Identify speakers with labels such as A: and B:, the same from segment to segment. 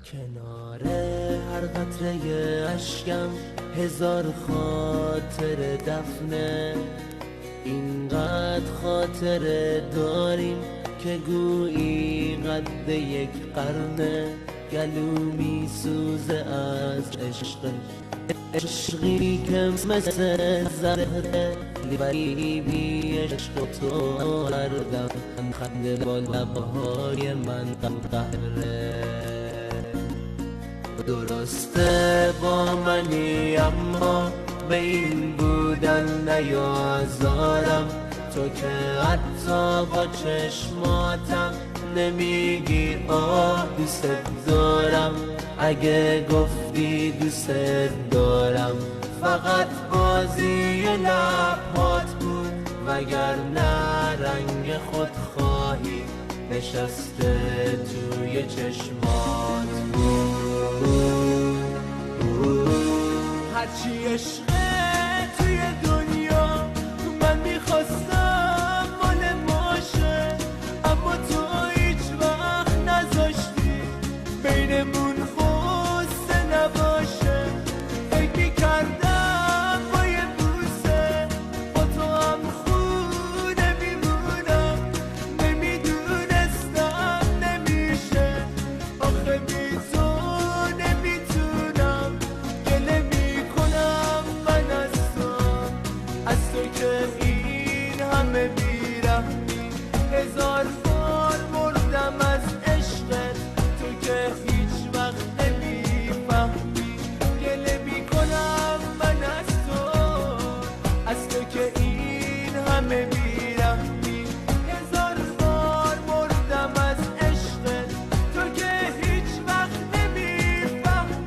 A: کنار هر قطره اشکم هزار خاطر دفنه، اینقدر خاطره داریم که گویی قد یک قرنه. گلو می سوزه از عشق، عشقی که مثل زهره، ولی بی عشق تو هردم خنده با لبهای من قهره. درسته با منی اما به این بودن نیازارم، تو که حتی با چشماتم نمیگی آه دوست دارم. اگه گفتی دوست دارم فقط بازی لبات بود، وگرنه رنگ خودخواهی نشسته توی چشمات بود. هرچی عشقه توی دنیا من میخواستم مال ماشه، اما تو هیچ وقت نذاشتی بینمون خواسته نباشه. فکر میکردم با یه بوسه با تو هم خونه میمونم، نمیدونستم نمیشه. آخه بی تو نمیتونم، گله میکنم من از تو که این همه بیرحمی. هزار بار مردم از عشقت، تو که هیچ وقت نمیفهمی. گله میکنم من از تو که این همه بیرحمی. هزار بار مردم از عشقت، تو که هیچ وقت نمیفهمی.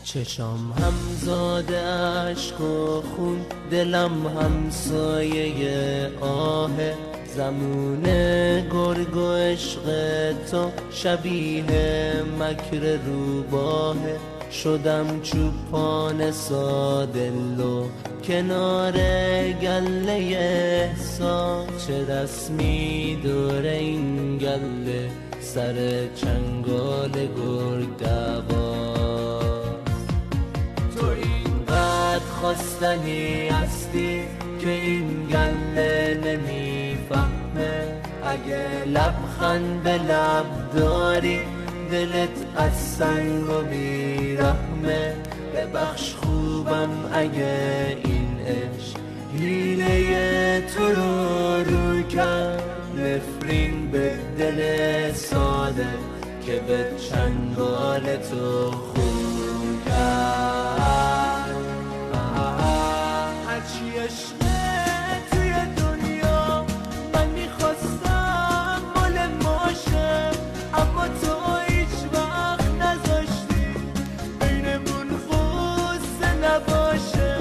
A: چشام همزاد عشق و خون، دلم همسایه آهه. زمون گرگ و عشق تو شبیه مکر روباهه. شدم چوپان سادلو کنار گله احساس، چه رسمی دور این گله سر چنگال گرگ دوار. تو اینقدر خواستنی هستی که این گله نمیفهمه. اگه لبخند به لب داری دلت از سنگ و بیرحمه. ببخش خوبم اگه این عشق حیله تو رو کرد، نفرین به دل ساده که به چنگال تو خون کرد. هرچی عشقه توی دنیا من میخواستم مال ماشه، اما تو هیچ وقت نذاشتی بینمون خواسته نباشه.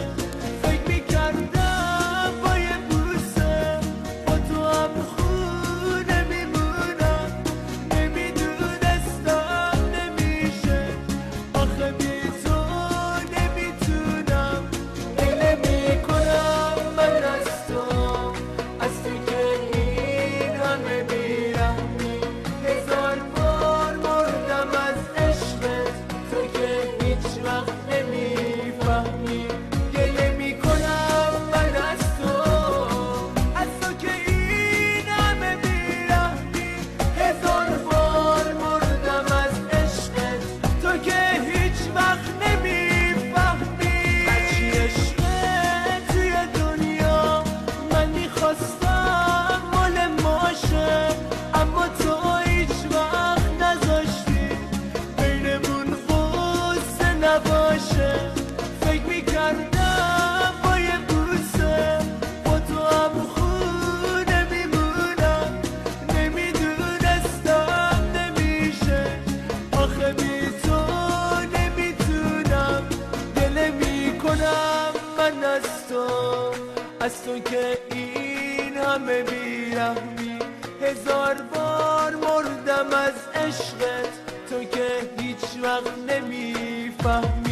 A: فکر میکردم با یه بوسه با تو هم خونه میمونم، نمیدونستم نمیشه. آخه بی تو نمیتونم، گله میکنم من از تو که این همه بیرحمی. هزار بار مردم از عشقت، تو که هیچ وقت نمیفهمی.